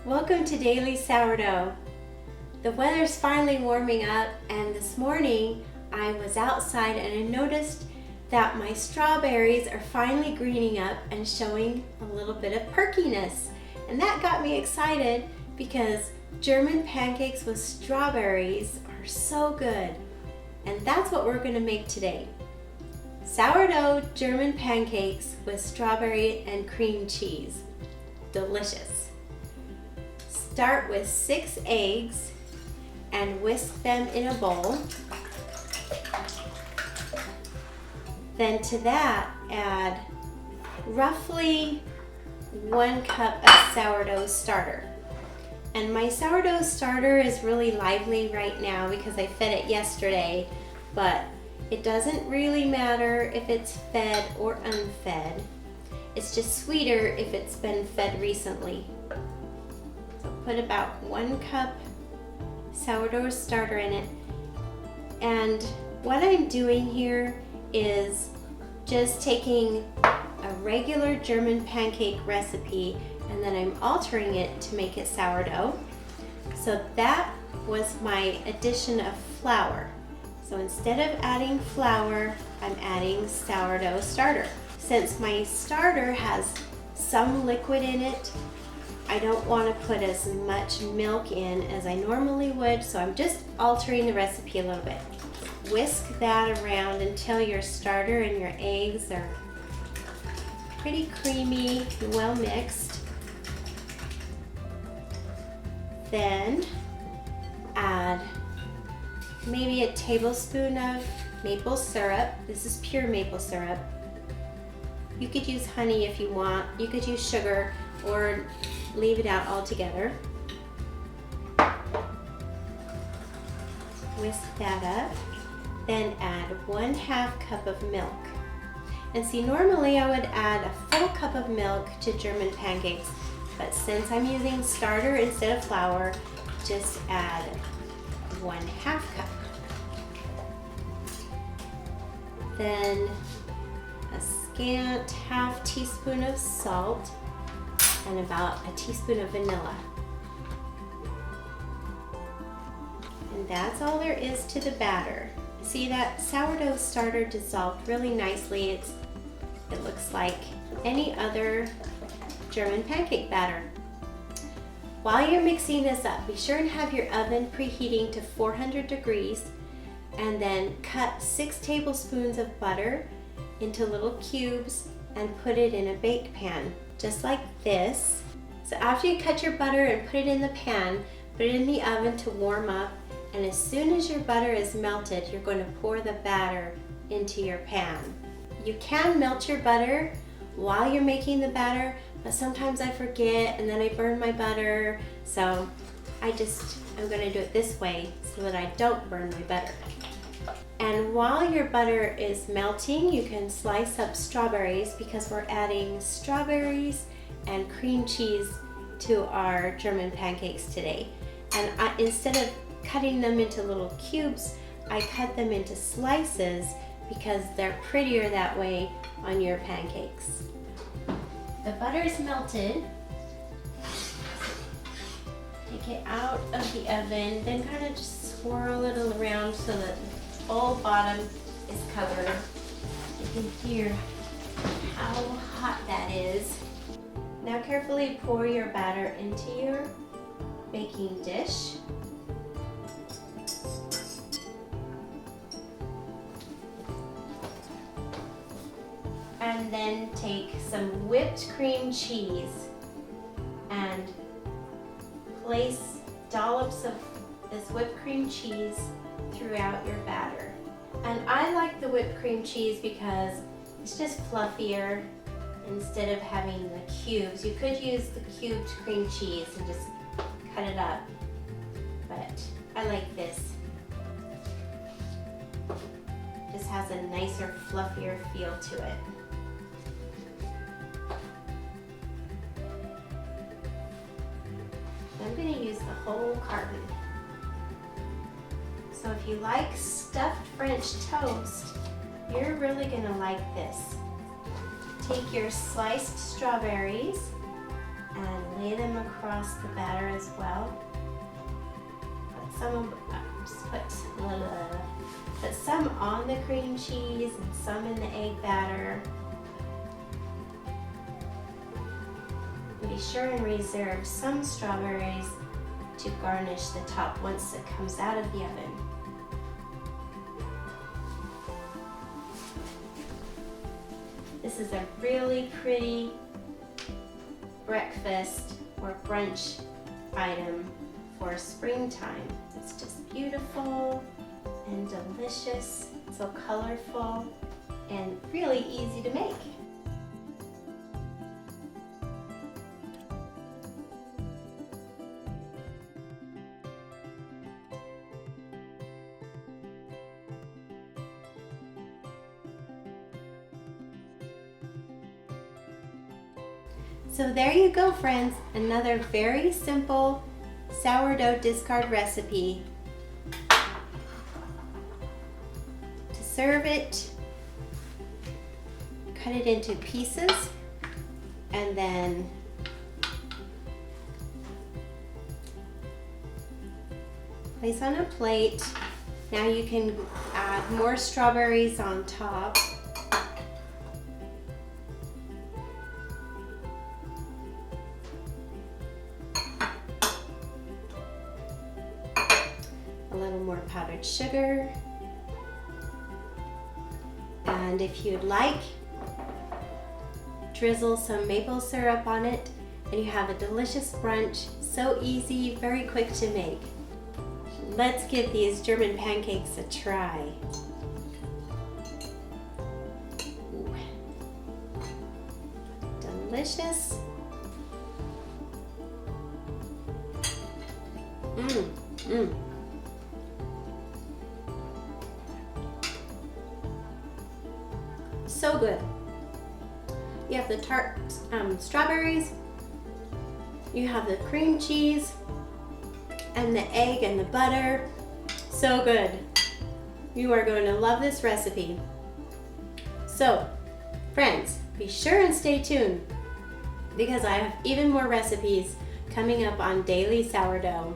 Welcome to Daily Sourdough. The weather's finally warming up, and this morning I was outside and I noticed that my strawberries are finally greening up and showing a little bit of perkiness. And that got me excited because German pancakes with strawberries are so good. And that's what we're going to make today. Sourdough German pancakes with strawberry and cream cheese. Delicious. Start with 6 eggs and whisk them in a bowl. Then to that, add roughly 1 cup of sourdough starter. And my sourdough starter is really lively right now because I fed it yesterday, but it doesn't really matter if it's fed or unfed. It's just sweeter if it's been fed recently. Put about 1 cup sourdough starter in it. And what I'm doing here is just taking a regular German pancake recipe and then I'm altering it to make it sourdough. So that was my addition of flour. So instead of adding flour, I'm adding sourdough starter. Since my starter has some liquid in it, I don't want to put as much milk in as I normally would, so I'm just altering the recipe a little bit. Whisk that around until your starter and your eggs are pretty creamy and well mixed. Then add maybe a tablespoon of maple syrup. This is pure maple syrup. You could use honey if you want. You could use sugar or leave it out altogether. Whisk that up. Then add 1/2 cup of milk. And see, normally I would add a full cup of milk to German pancakes, but since I'm using starter instead of flour, just add 1/2 cup. Then a scant 1/2 teaspoon of salt and about a teaspoon of vanilla. And that's all there is to the batter. See, that sourdough starter dissolved really nicely. It looks like any other German pancake batter. While you're mixing this up, be sure and have your oven preheating to 400 degrees and then cut 6 tablespoons of butter into little cubes and put it in a bake pan, just like this. So after you cut your butter and put it in the pan, put it in the oven to warm up, and as soon as your butter is melted, you're going to pour the batter into your pan. You can melt your butter while you're making the batter, but sometimes I forget and then I burn my butter, so I'm going to do it this way so that I don't burn my butter. And while your butter is melting, you can slice up strawberries because we're adding strawberries and cream cheese to our German pancakes today. And instead of cutting them into little cubes, I cut them into slices because they're prettier that way on your pancakes. The butter is melted. Take it out of the oven, then kind of just swirl it around so that the whole bottom is covered. You can hear how hot that is. Now carefully pour your batter into your baking dish. And then take some whipped cream cheese and place dollops of this whipped cream cheese throughout your batter. And I like the whipped cream cheese because it's just fluffier instead of having the cubes. You could use the cubed cream cheese and just cut it up, but I like this. Just has a nicer, fluffier feel to it. I'm going to use the whole carton. So if you like stuffed French toast, you're really going to like this. Take your sliced strawberries and lay them across the batter as well. Put some on the cream cheese and some in the egg batter. Be sure and reserve some strawberries to garnish the top once it comes out of the oven. This is a really pretty breakfast or brunch item for springtime. It's just beautiful and delicious, so colorful, and really easy to make. So there you go, friends, another very simple sourdough discard recipe. To serve it, cut it into pieces and then place on a plate. Now you can add more strawberries on top. A little more powdered sugar, and if you'd like, drizzle some maple syrup on it, and you have a delicious brunch. So easy, very quick to make. Let's give these German pancakes a try. Ooh. Delicious. So good. You have the tart strawberries, you have the cream cheese, and the egg and the butter. So good. You are going to love this recipe. So, friends, be sure and stay tuned because I have even more recipes coming up on Daily Sourdough.